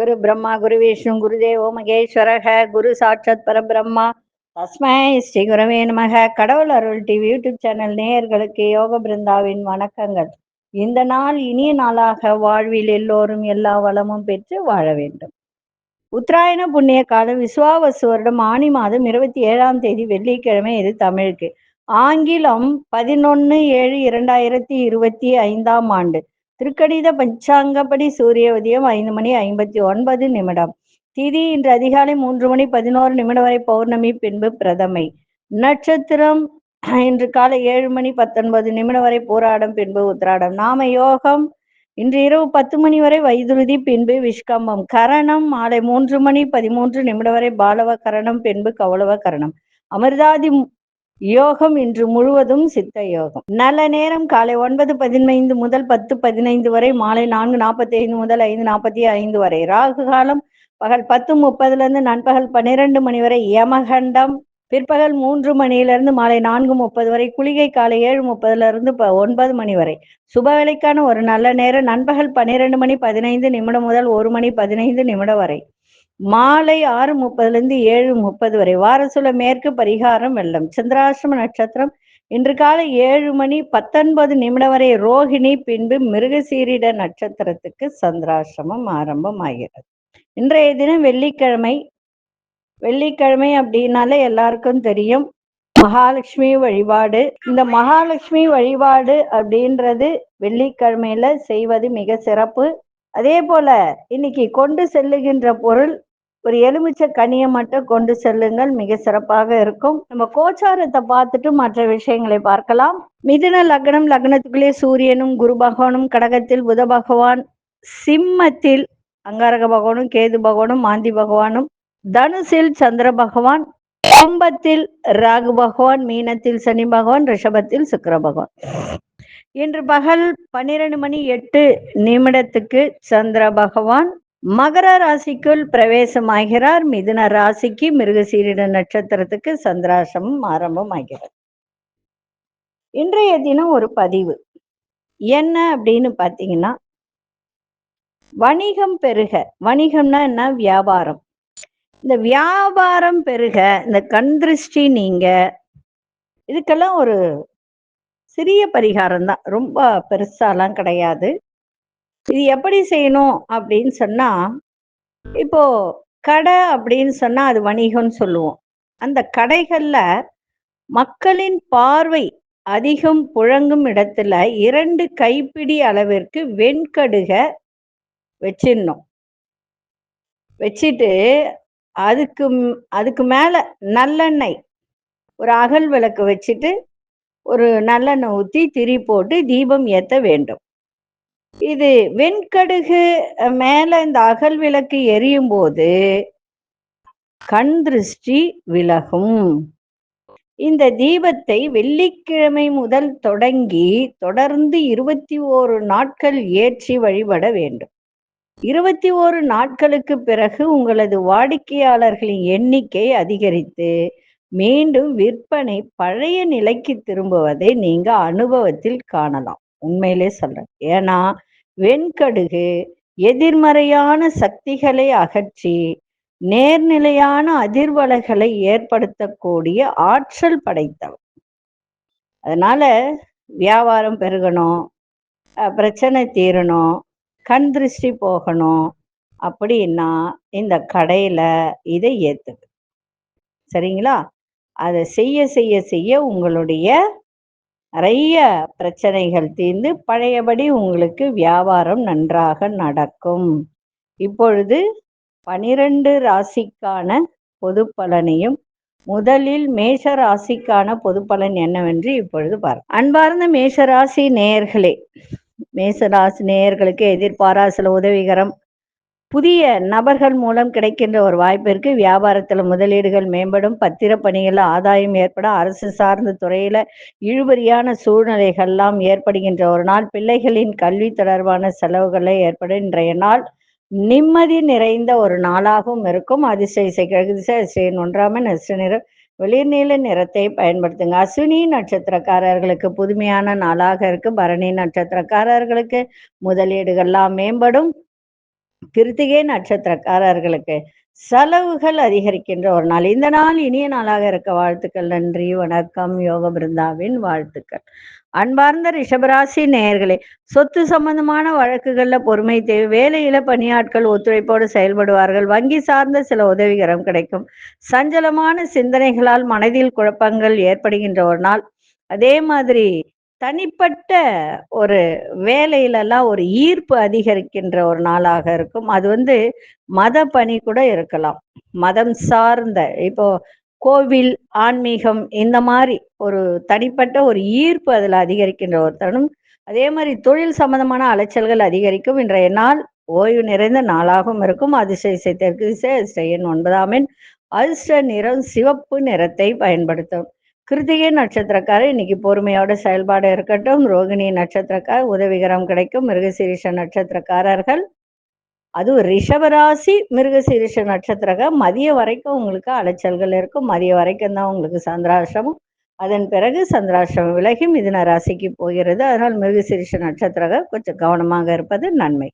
குரு பிரம்மா குரு விஷ்ணு குருதேவோ மகேஸ்வரக குரு சாட்சாத் பரபிரம்மா தஸ்மை ஸ்ரீ குரவே நமக. கடவுள் அருள் டிவி யூடியூப் சேனல் நேயர்களுக்கு யோக பிருந்தாவின் வணக்கங்கள். இந்த நாள் இனிய நாளாக வாழ்வில் எல்லோரும் எல்லா வளமும் பெற்று வாழ வேண்டும். உத்தராயண புண்ணிய காலம் விசுவாவசு வருடம் ஆனி மாதம் 27ஆம் தேதி வெள்ளிக்கிழமை. இது தமிழுக்கு. ஆங்கிலம் 11/7/2025 ஆண்டு. திருக்கணித பஞ்சாங்கப்படி சூரிய உதயம் 5:59 திதி இன்று அதிகாலை 3:11 வரை பௌர்ணமி, பின்பு பிரதமை. நட்சத்திரம் இன்று காலை 7:19 வரை போராடம், பின்பு உத்திராடம். நாம யோகம் இன்று இரவு 10 வரை வைதுருதி, பின்பு விஷ்கம்பம். கரணம் மாலை 3:13 வரை பாலவ கரணம், பின்பு கௌளவ கரணம். அமிர்தாதி யோகம் இன்று முழுவதும் சித்த யோகம். நல்ல நேரம் காலை 9:15 முதல் 10:15 வரை, மாலை 4:45 முதல் 5:45 வரை. ராகு காலம் பகல் 10:30 நண்பகல் 12 வரை. யமகண்டம் பிற்பகல் 3 மாலை 4:30 வரை. குளிகை காலை 7:30 9 வரை. சுபவேளைக்கான ஒரு நல்ல நேரம் நண்பகல் 12:15 முதல் 1:15 வரை. மாலை 6:30 7:30 வரை. வாரசுல மேற்கு, பரிகாரம் வெள்ளம். சந்திராசிரம நட்சத்திரம் இன்று காலை 7:19 வரை ரோஹிணி, பின்பு மிருகசீரிட நட்சத்திரத்துக்கு சந்திராசிரமம் ஆரம்பமாகிறது. இன்றைய தினம் வெள்ளிக்கிழமை. வெள்ளிக்கிழமை அப்படின்னாலே எல்லாருக்கும் தெரியும் மகாலட்சுமி வழிபாடு. இந்த மகாலட்சுமி வழிபாடு அப்படின்றது வெள்ளிக்கிழமையில செய்வது மிக சிறப்பு. அதே போல இன்னைக்கு கொண்டு செல்லுகின்ற பொருள் ஒரு எலுமிச்சை கனியை மட்டும் கொண்டு செல்லுங்கள், மிக சிறப்பாக இருக்கும். நம்ம கோச்சாரத்தை பார்த்துட்டு மற்ற விஷயங்களை பார்க்கலாம். மிதுன லக்னம், லக்னத்துக்குள்ளே சூரியனும் குரு பகவானும், கடகத்தில் புத பகவான், சிம்மத்தில் அங்காரக பகவானும் கேது பகவானும் மாந்தி பகவானும், தனுசில் சந்திர பகவான், கும்பத்தில் ராகு பகவான், மீனத்தில் சனி பகவான், ரிஷபத்தில் சுக்கிர பகவான். இன்று பகல் 12:08 சந்திர பகவான் மகர ராசிக்குள் பிரவேசமாகிறார். மிதுன ராசிக்கு மிருகசீரிட நட்சத்திரத்துக்கு சந்திராசிரமம் ஆரம்பமாகிறது. இன்றைய தினம் ஒரு பதிவு என்ன அப்படின்னு பாத்தீங்கன்னா, வணிகம் பெருக. வணிகம்னா என்ன? வியாபாரம். இந்த வியாபாரம் பெருக, இந்த கண் திருஷ்டி நீங்க, இதுக்கெல்லாம் ஒரு சிறிய பரிகாரம் தான், ரொம்ப பெருசாலாம் கிடையாது. இது எப்படி செய்யணும் அப்படின்னு சொன்னா, இப்போ கடை அப்படின்னு சொன்னா அது வணிகம்னு சொல்லுவோம். அந்த கடைகள்ல மக்களின் பார்வை அதிகம் புழங்கும் இடத்துல 2 கைப்பிடி அளவிற்கு வெண்கடுக வச்சிடணும். வச்சுட்டு அதுக்கு மேல நல்லெண்ணெய், ஒரு அகல் விளக்கு வச்சுட்டு ஒரு நல்லெண்ணெய் ஊற்றி திரி போட்டு தீபம் ஏற்ற வேண்டும். இது வெண்கடுகு மேல இந்த அகல் விளக்கு எரியும் போது கண் திருஷ்டி விலகும். இந்த தீபத்தை வெள்ளிக்கிழமை முதல் தொடங்கி தொடர்ந்து 21 நாட்கள் ஏற்றி வழிபட வேண்டும். 21 நாட்களுக்கு பிறகு உங்களது வாடிக்கையாளர்களின் எண்ணிக்கை அதிகரித்து மீண்டும் விற்பனை பழைய நிலைக்கு திரும்புவதை நீங்க அனுபவத்தில் காணலாம். உண்மையிலே சொல்றேன். ஏன்னா வெண்கடுகு எதிர்மறையான சக்திகளை அகற்றி நேர்நிலையான அதிர்வலைகளை ஏற்படுத்தக்கூடிய ஆற்றல் படைத்தவர். அதனால வியாபாரம் பெருகணும், பிரச்சனை தீரணும், கண் திருஷ்டி போகணும் அப்படின்னா இந்த கடையில இதை ஏத்துக்கு. சரிங்களா? அதை செய்ய செய்ய செய்ய உங்களுடைய நிறைய பிரச்சனைகள் தீர்ந்து பழையபடி உங்களுக்கு வியாபாரம் நன்றாக நடக்கும். இப்பொழுது 12 ராசிக்கான பொது பலனையும், முதலில் மேஷ ராசிக்கான பொது பலன் என்னவென்று இப்பொழுது பார்ப்போம். அன்பார்ந்த மேஷராசி நேயர்களே, மேஷராசி நேயர்களுக்கு எதிர்பாரா சில உதவிகரம் புதிய நபர்கள் மூலம் கிடைக்கின்ற ஒரு வாய்ப்பு இருக்கு. வியாபாரத்துல முதலீடுகள் மேம்படும், பத்திர பணிகள் ஆதாயம் ஏற்படும், அரசு சார்ந்த துறையில இழுபறியான சூழ்நிலைகள்லாம் ஏற்படுகின்ற ஒரு நாள். பிள்ளைகளின் கல்வி தொடர்பான செலவுகளை ஏற்படும். இன்றைய நாள் நிம்மதி நிறைந்த ஒரு நாளாகவும் இருக்கும். அதிர்ஷ்ட இசை கிழக்கு திசை, அதிர்ஷ்ட ஒன்றாம நஷ்ட நிறம் வெளிர் நீல நிறத்தை பயன்படுத்துங்க. அஸ்வினி நட்சத்திரக்காரர்களுக்கு புதுமையான நாளாக இருக்கு. பரணி நட்சத்திரக்காரர்களுக்கு முதலீடுகள்லாம் மேம்படும். கிருத்திகை நட்சத்திரக்காரர்களுக்கு செலவுகள் அதிகரிக்கின்ற ஒரு நாள். இந்த நாள் இனிய நாளாக இருக்க வாழ்த்துக்கள். நன்றி, வணக்கம். யோக பிருந்தாவின் வாழ்த்துக்கள். அன்பார்ந்த ரிஷபராசி நேயர்களே, சொத்து சம்பந்தமான வழக்குகள்ல பொறுமை தேவை. வேலையில பணியாட்கள் ஒத்துழைப்போடு செயல்படுவார்கள். வங்கி சார்ந்த சில உதவிகரம் கிடைக்கும். சஞ்சலமான சிந்தனைகளால் மனதில் குழப்பங்கள் ஏற்படுகின்ற ஒரு நாள். அதே மாதிரி தனிப்பட்ட ஒரு வேலையிலலாம் ஒரு ஈர்ப்பு அதிகரிக்கின்ற ஒரு நாளாக இருக்கும். அது மத பணி கூட இருக்கலாம். மதம் சார்ந்த இப்போ கோவில், ஆன்மீகம் இந்த மாதிரி ஒரு தனிப்பட்ட ஒரு ஈர்ப்பு அதில் அதிகரிக்கின்ற ஒரு தருணம். அதே மாதிரி தொழில் சம்பந்தமான அலைச்சல்கள் அதிகரிக்கும். இன்றைய நாள் ஓய்வு நிறைந்த நாளாகவும் இருக்கும். அதிசய தெற்கு திசை, அதிர்ஷ்ட எண் 9 அதிர்ஷ்ட நிறம் சிவப்பு நிறத்தை பயன்படுத்தும். கிருத்திகை நட்சத்திரக்காரர் இன்னைக்கு பொறுமையோட செயல்பாடு இருக்கட்டும். ரோகிணி நட்சத்திரக்கார் உதவிகரம் கிடைக்கும். மிருகசீரிஷ நட்சத்திரக்காரர்கள், அதுவும் ரிஷபராசி மிருகசீரிஷ நட்சத்திரக்கார் மதியம் வரைக்கும் உங்களுக்கு அலைச்சல்கள் இருக்கும். மதியம் வரைக்கும் தான் உங்களுக்கு சந்திராஷ்டமம். அதன் பிறகு சந்திராஷ்டமம் விலகி மிதுன ராசிக்கு போகிறது. அதனால் மிருகசீரிஷ நட்சத்திரக்கார் கொஞ்சம் கவனமாக இருப்பது நன்மை.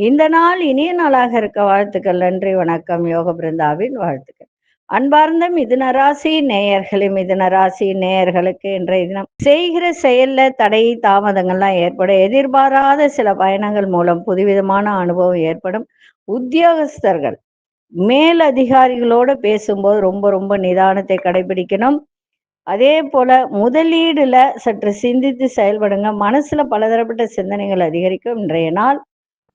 இந்த நாள் இனிய நாளாக இருக்க வாழ்த்துக்கள். நன்றி, வணக்கம். யோக பிருந்தாவின் வாழ்த்துக்கள். அன்பார்ந்த மிதுன ராசி நேயர்களே, மிதுன ராசி நேயர்களுக்கு இன்றைய தினம் செய்கிற செயல்ல தடை தாமதங்கள்லாம் ஏற்படும். எதிர்பாராத சில பயணங்கள் மூலம் புதுவிதமான அனுபவம் ஏற்படும். உத்தியோகஸ்தர்கள் மேல் அதிகாரிகளோட பேசும்போது ரொம்ப ரொம்ப நிதானத்தை கடைபிடிக்கணும். அதே போல முதலீடுல சற்று சிந்தித்து செயல்படுங்க. மனசுல பலதரப்பட்ட சிந்தனைகள் அதிகரிக்கும். இன்றைய நாள்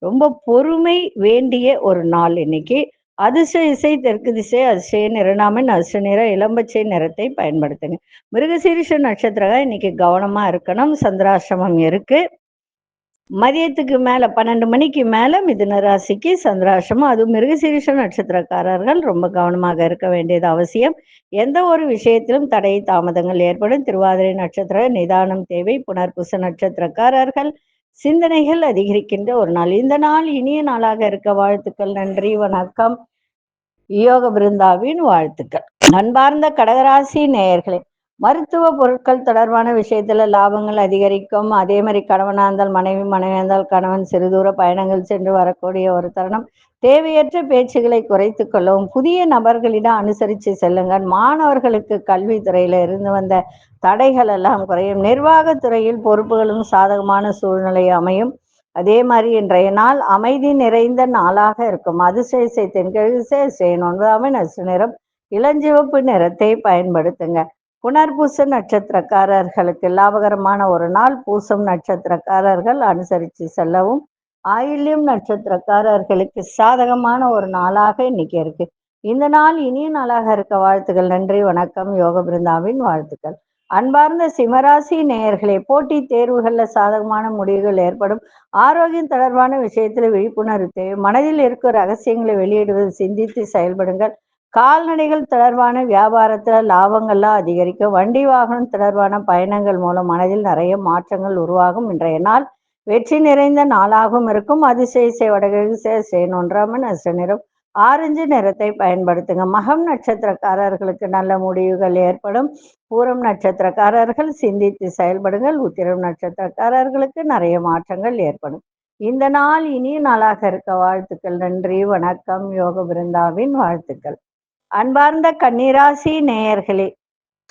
ரொம்ப பொறுமை வேண்டிய ஒரு நாள். இன்னைக்கு அதிர்ஷ்ட இசை தெற்கு திசை, அதிர்ஷ்ட நிறநாமன், அதிர்ஷ்ட நிற இளம்பச்சை நிறத்தை பயன்படுத்துங்க. மிருகசீரிஷ நட்சத்திரம் இன்னைக்கு கவனமா இருக்கணும். சந்திராசிரமம் இருக்கு. மதியத்துக்கு மேல 12 மணிக்கு மேல மிதுன ராசிக்கு சந்திராசிரமம். அதுவும் மிருகசீரிஷ நட்சத்திரக்காரர்கள் ரொம்ப கவனமாக இருக்க வேண்டியது அவசியம். எந்த ஒரு விஷயத்திலும் தடை தாமதங்கள் ஏற்படும். திருவாதிரை நட்சத்திர நிதானம் தேவை. புனர்பூச நட்சத்திரக்காரர்கள் சிந்தனைகள் அதிகரிக்கின்ற ஒரு நாள். இந்த நாள் இனிய நாளாக இருக்க வாழ்த்துக்கள். நன்றி, வணக்கம். யோக பிருந்தாவின் வாழ்த்துக்கள். அன்பார்ந்த கடகராசி நேயர்களே, மருத்துவ பொருட்கள் தொடர்பான விஷயத்துல லாபங்கள் அதிகரிக்கும். அதே மாதிரி கணவனா இருந்தால் மனைவி, மனைவியா இருந்தால் கணவன் சிறுதூர பயணங்கள் சென்று வரக்கூடிய ஒரு தருணம். தேவையற்ற பேச்சுகளை குறைத்து கொள்ளவும். புதிய நபர்களிடம் அனுசரித்து செல்லுங்கள். மாணவர்களுக்கு கல்வித்துறையில இருந்து வந்த தடைகள் எல்லாம் குறையும். நிர்வாகத்துறையில் பொறுப்புகளும் சாதகமான சூழ்நிலை அமையும். அதே மாதிரி இன்றைய நாள் அமைதி நிறைந்த நாளாக இருக்கும். அதிசய தென்கிழக்கு அதிர்ஷ்ட நிறம் இளஞ்சிவப்பு நிறத்தை பயன்படுத்துங்க. புனர்பூச நட்சத்திரக்காரர்களுக்கு லாபகரமான ஒரு நாள். பூசம் நட்சத்திரக்காரர்கள் அனுசரித்து செல்லவும். ஆயில்யம் நட்சத்திரக்காரர்களுக்கு சாதகமான ஒரு நாளாக இன்னைக்கு இருக்கு. இந்த நாள் இனிய நாளாக இருக்க வாழ்த்துக்கள். நன்றி, வணக்கம். யோக பிருந்தாவின் வாழ்த்துக்கள். அன்பார்ந்த சிம்மராசி நேயர்களே, போட்டி தேர்வுகள்ல சாதகமான முடிவுகள் ஏற்படும். ஆரோக்கியம் தொடர்பான விஷயத்துல விழிப்புணர்வு தேவை. மனதில் இருக்கும் ரகசியங்களை வெளியிடுவது சிந்தித்து செயல்படுங்கள். கால்நடைகள் தொடர்பான வியாபாரத்துல லாபங்கள்லாம் அதிகரிக்கும். வண்டி வாகனம் தொடர்பான பயணங்கள் மூலம் மனதில் நிறைய மாற்றங்கள் உருவாகும். இன்றைய நாள் வெற்றி நிறைந்த நாளாகவும் இருக்கும். அதிசய வடகிழக்கு ஒன்றாமன் அதிர்ஷ்ட நிறம் ஆரஞ்சு நிறத்தை பயன்படுத்துங்க. மகம் நட்சத்திரக்காரர்களுக்கு நல்ல முடிவுகள் ஏற்படும். பூரம் நட்சத்திரக்காரர்கள் சிந்தித்து செயல்படுங்கள். உத்திரம் நட்சத்திரக்காரர்களுக்கு நிறைய மாற்றங்கள் ஏற்படும். இந்த நாள் இனிய நாளாக இருக்க வாழ்த்துக்கள். நன்றி, வணக்கம். யோக பிருந்தாவின் வாழ்த்துக்கள். அன்பார்ந்த கன்னிராசி நேயர்களே,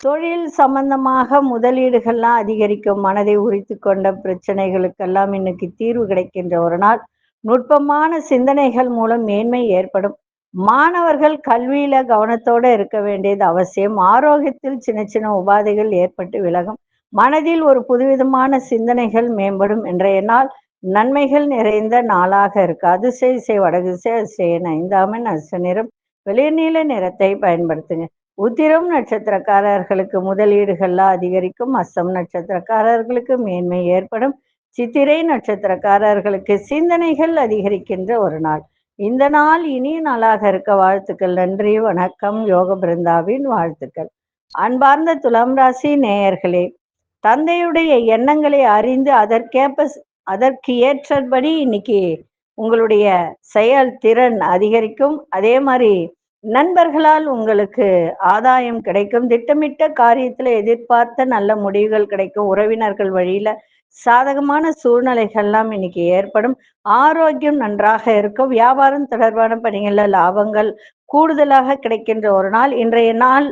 தொழில் சம்பந்தமாக முதலீடுகள்லாம் அதிகரிக்கும். மனதை உரித்து கொண்ட பிரச்சனைகளுக்கெல்லாம் இன்னைக்கு தீர்வு கிடைக்கின்ற ஒரு நாள். நுட்பமான சிந்தனைகள் மூலம் மேன்மை ஏற்படும். மாணவர்கள் கல்வியில கவனத்தோடு இருக்க வேண்டியது அவசியம். ஆரோக்கியத்தில் சின்ன சின்ன உபாதைகள் ஏற்பட்டு விலகும். மனதில் ஒரு புதுவிதமான சிந்தனைகள் மேம்படும். இன்றைய நாள் நன்மைகள் நிறைந்த நாளாக இருக்கு. அதிசய வடதிசை, அதிசய 5 அதிர்ஷ்ட நிறம் வெளிர்நீல நிறத்தை பயன்படுத்துங்க. உத்திரம் நட்சத்திரக்காரர்களுக்கு முதலீடுகள்லாம் அதிகரிக்கும். அஸ்தம் நட்சத்திரக்காரர்களுக்கு மேன்மை ஏற்படும். சித்திரை நட்சத்திரக்காரர்களுக்கு சிந்தனைகள் அதிகரிக்கின்ற ஒரு நாள். இந்த நாள் இனிய நாளாக இருக்க வாழ்த்துக்கள். நன்றி, வணக்கம். யோக பிருந்தாவின் வாழ்த்துக்கள். அன்பார்ந்த துலாம் ராசி நேயர்களே, தந்தையுடைய எண்ணங்களை அறிந்து அதற்கு ஏற்றபடி இன்னைக்கு உங்களுடைய செயல் திறன் அதிகரிக்கும். அதே மாதிரி நண்பர்களால் உங்களுக்கு ஆதாயம் கிடைக்கும். திட்டமிட்ட காரியத்துல எதிர்பார்த்த நல்ல முடிவுகள் கிடைக்கும். உறவினர்கள் வழியில சாதகமான சூழ்நிலைகள்லாம் இன்னைக்கு ஏற்படும். ஆரோக்கியம் நன்றாக இருக்கும். வியாபாரம் தொடர்பான பணிகள்ல லாபங்கள் கூடுதலாக கிடைக்கின்ற ஒரு நாள். இன்றைய நாள்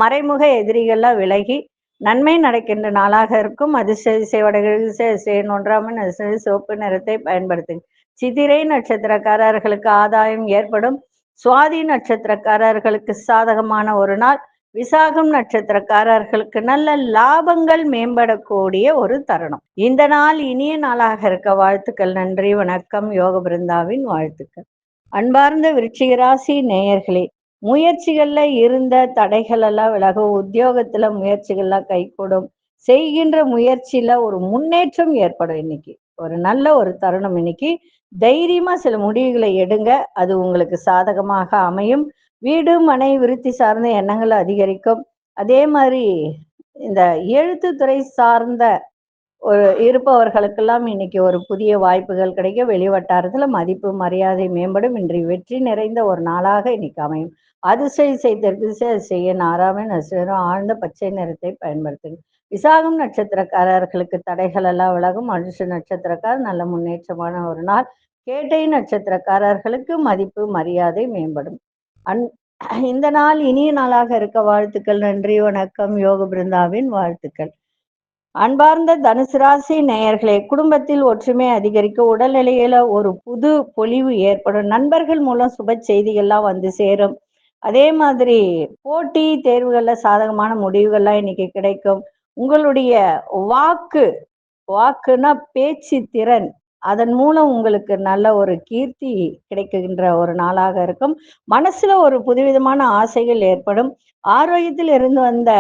மறைமுக எதிரிகள்லாம் விலகி நன்மை நடக்கின்ற நாளாக இருக்கும். அதிர்ஷ்ட திசை வடகிழக்கு திசை, அதிர்ஷ்ட எண் 1ஆம் எண், அதிர்ஷ்ட நிறம் சிவப்பு நிறத்தை பயன்படுத்துங்க. சித்திரை நட்சத்திரக்காரர்களுக்கு ஆதாயம் ஏற்படும். சுவாதி நட்சத்திரக்காரர்களுக்கு சாதகமான ஒரு நாள். விசாகம் நட்சத்திரக்காரர்களுக்கு நல்ல லாபங்கள் மேம்படக்கூடிய ஒரு தருணம். இந்த நாள் இனிய நாளாக இருக்க வாழ்த்துக்கள். நன்றி, வணக்கம். யோக பிருந்தாவின் வாழ்த்துக்கள். அன்பார்ந்த விருச்சிக ராசி நேயர்களே, முயற்சிகள்ல இருந்த தடைகள் எல்லாம் விலகும். உத்தியோகத்துல முயற்சிகள்லாம் கைகூடும். செய்கின்ற முயற்சியில ஒரு முன்னேற்றம் ஏற்படும். இன்னைக்கு ஒரு நல்ல ஒரு தருணம். இன்னைக்கு தைரியமா சில முடிவுகளை எடுங்க, அது உங்களுக்கு சாதகமாக அமையும். வீடு மனை விருத்தி சார்ந்த எண்ணங்கள் அதிகரிக்கும். அதே மாதிரி இந்த எழுத்துத்துறை சார்ந்த ஒரு இருப்பவர்களுக்கெல்லாம் இன்னைக்கு ஒரு புதிய வாய்ப்புகள் கிடைக்கும். வெளிவட்டாரத்துல மதிப்பு மரியாதை மேம்படும். இன்று வெற்றி நிறைந்த ஒரு நாளாக இன்னைக்கு அமையும். அதிசய தெற்கு செய்ய நாராமன் நட்சத்திரம் ஆழ்ந்த பச்சை நிறத்தை பயன்படுத்துங்க. விசாகம் நட்சத்திரக்காரர்களுக்கு தடைகள் எல்லாம் விலகும். மனுஷ நட்சத்திரக்கார் நல்ல முன்னேற்றமான ஒரு நாள். கேட்டை நட்சத்திரக்காரர்களுக்கு மதிப்பு மரியாதை மேம்படும். இந்த நாள் இனிய நாளாக இருக்க வாழ்த்துக்கள். நன்றி, வணக்கம். யோக பிருந்தாவின் வாழ்த்துக்கள். அன்பார்ந்த தனுசு ராசி நேயர்களே, குடும்பத்தில் ஒற்றுமை அதிகரிக்க, உடல்நிலையில ஒரு புது பொலிவு ஏற்படும். நண்பர்கள் மூலம் சுப செய்திகள்லாம் வந்து சேரும். அதே மாதிரி போட்டி தேர்வுகள்ல சாதகமான முடிவுகள்லாம் இன்னைக்கு கிடைக்கும். உங்களுடைய வாக்கு வாக்குனா பேச்சு திறன், அதன் மூலம் உங்களுக்கு நல்ல ஒரு கீர்த்தி கிடைக்கின்ற ஒரு நாளாக இருக்கும். மனசுல ஒரு புதுவிதமான ஆசைகள் ஏற்படும். ஆரோக்கியத்தில் இருந்து வந்த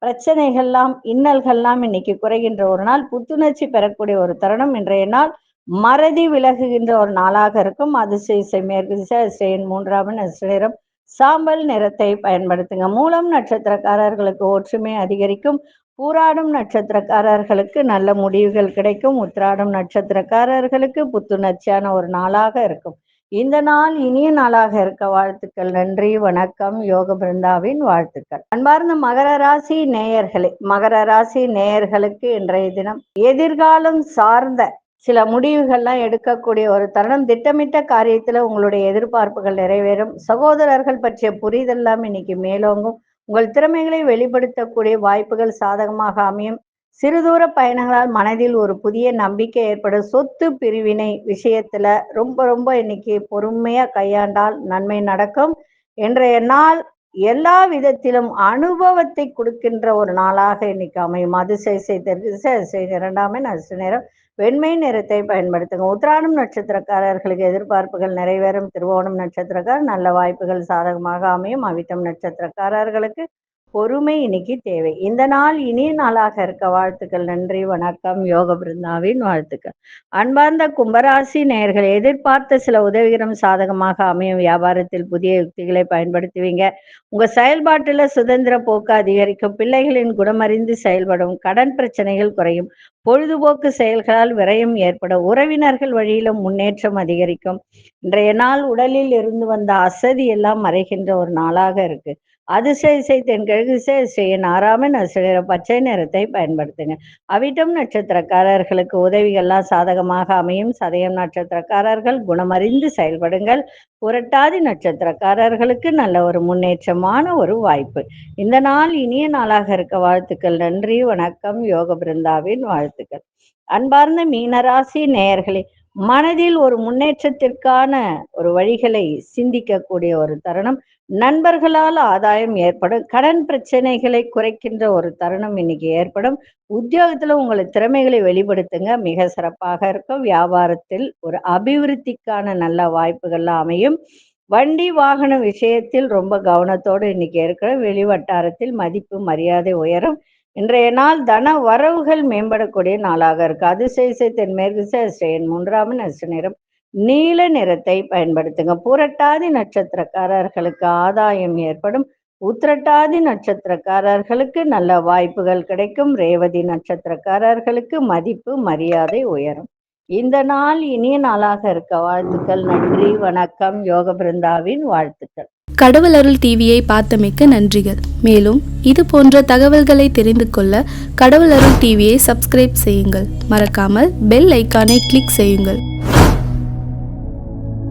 பிரச்சனைகள்லாம் இன்னல்கள்லாம் இன்னைக்கு குறைகின்ற ஒரு நாள். புத்துணர்ச்சி பெறக்கூடிய ஒரு தருணம். இன்றைய நாள் மறதி விலகுகின்ற ஒரு நாளாக இருக்கும். அதிசய மேற்கு திசை, அதிர்ஷ்ட எண் 3ஆம் எண், அதிர்ஷ்ட நிறம் சாம்பல் நிறத்தை பயன்படுத்துங்க. மூலம் நட்சத்திரக்காரர்களுக்கு ஒற்றுமை அதிகரிக்கும். பூராடும் நட்சத்திரக்காரர்களுக்கு நல்ல முடிவுகள் கிடைக்கும். உத்திராடம் நட்சத்திரக்காரர்களுக்கு புத்துணர்ச்சியான ஒரு நாளாக இருக்கும். இந்த நாள் இனிய நாளாக இருக்க வாழ்த்துக்கள். நன்றி, வணக்கம். யோக பிருந்தாவின் வாழ்த்துக்கள். அன்பார்ந்த மகர ராசி நேயர்களே, மகர ராசி நேயர்களுக்கு இன்றைய தினம் எதிர்காலம் சார்ந்த சில முடிவுகள்லாம் எடுக்கக்கூடிய ஒரு தருணம். திட்டமிட்ட காரியத்துல உங்களுடைய எதிர்பார்ப்புகள் நிறைவேறும். சகோதரர்கள் பற்றிய புரிதெல்லாம் இன்னைக்கு மேலோங்கும். உங்கள் திறமைகளை வெளிப்படுத்தக்கூடிய வாய்ப்புகள் சாதகமாக அமையும். சிறுதூர பயணங்களால் மனதில் ஒரு புதிய நம்பிக்கை ஏற்படும். சொத்து பிரிவினை விஷயத்துல ரொம்ப இன்னைக்கு பொறுமையா கையாண்டால் நன்மை நடக்கும். இன்றைய நாள் எல்லா விதத்திலும் அனுபவத்தை கொடுக்கின்ற ஒரு நாளாக இன்னைக்கு அமையும். அதிசய தெற்கு திசை, அதிசய 2ஆம் எண், அதிர்ஷ்ட நிறம் வெண்மை நிறத்தை பயன்படுத்துங்க. உத்திராடம் நட்சத்திரக்காரர்களுக்கு எதிர்பார்ப்புகள் நிறைவேறும். திருவோணம் நட்சத்திரக்கார் நல்ல வாய்ப்புகள் சாதகமாக அமையும். அவிட்டம் நட்சத்திரக்காரர்களுக்கு பொறுமை இன்னைக்கு தேவை. இந்த நாள் இனிய நாளாக இருக்க வாழ்த்துக்கள். நன்றி, வணக்கம். யோக பிருந்தாவின் வாழ்த்துக்கள். அன்பார்ந்த கும்பராசி நேயர்கள், எதிர்பார்த்த சில உதவிகரம் சாதகமாக அமையும். வியாபாரத்தில் புதிய யுக்திகளை பயன்படுத்துவீங்க. உங்க செயல்பாட்டுல சுதந்திர போக்கு அதிகரிக்கும். பிள்ளைகளின் குணமறிந்து செயல்படும். கடன் பிரச்சனைகள் குறையும். பொழுதுபோக்கு செயல்களால் விரயம் ஏற்படும். உறவினர்கள் வழியில முன்னேற்றம் அதிகரிக்கும். இன்றைய நாள் உடலில் இருந்து வந்த அசதி எல்லாம் மறைகின்ற ஒரு நாளாக இருக்கு. அதிசய தென்கிழக்கு திசை, அதிசய 6ஆம் எண், அதிர்ஷ்ட நிறம் பச்சை நிறத்தை பயன்படுத்துங்க. அவிட்டம் நட்சத்திரக்காரர்களுக்கு உதவிகள்லாம் சாதகமாக அமையும். சதயம் நட்சத்திரக்காரர்கள் குணமறிந்து செயல்படுங்கள். புரட்டாதி நட்சத்திரக்காரர்களுக்கு நல்ல ஒரு முன்னேற்றமான ஒரு வாய்ப்பு. இந்த நாள் இனிய நாளாக இருக்க வாழ்த்துக்கள். நன்றி, வணக்கம். யோக பிருந்தாவின் வாழ்த்துக்கள். அன்பார்ந்த மீனராசி நேயர்களே, மனதில் ஒரு முன்னேற்றத்திற்கான ஒரு வழிகளை சிந்திக்கக்கூடிய ஒரு தருணம். நண்பர்களால் ஆதாயம் ஏற்படும். கடன் பிரச்சனைகளை குறைக்கின்ற ஒரு தருணம் இன்னைக்கு ஏற்படும். உத்தியோகத்துல உங்களை திறமைகளை வெளிப்படுத்துங்க, மிக சிறப்பாக இருக்கும். வியாபாரத்தில் ஒரு அபிவிருத்திக்கான நல்ல வாய்ப்புகள்லாம் அமையும். வண்டி வாகன விஷயத்தில் ரொம்ப கவனத்தோடு இன்னைக்கு இருக்கிற. வெளிவட்டாரத்தில் மதிப்பு மரியாதை உயரும். இன்றைய நாள் தன வரவுகள் மேம்படக்கூடிய நாளாக இருக்கு. அதிசய தென்மேற்கு திசை, அதிர்ஷ்ட எண் 3ஆம் எண், அதிர்ஷ்ட நிறம் நீல நிறத்தை பயன்படுத்துங்க. புரட்டாதி நட்சத்திரக்காரர்களுக்கு ஆதாயம் ஏற்படும். உத்திரட்டாதி நட்சத்திரக்காரர்களுக்கு நல்ல வாய்ப்புகள் கிடைக்கும். ரேவதி நட்சத்திரக்காரர்களுக்கு மதிப்பு மரியாதை உயரும். இந்த நாள் இனிய நாளாக இருக்க வாழ்த்துக்கள். நன்றி, வணக்கம். யோக பிருந்தாவின் வாழ்த்துக்கள். கடவுள் அருள் டிவியை பார்த்தமைக்கு நன்றிகள். மேலும் இது போன்ற தகவல்களை தெரிந்து கொள்ள கடவுள் அருள் டிவியை சப்ஸ்கிரைப் செய்யுங்கள். மறக்காமல் பெல் ஐக்கானை கிளிக் செய்யுங்கள்.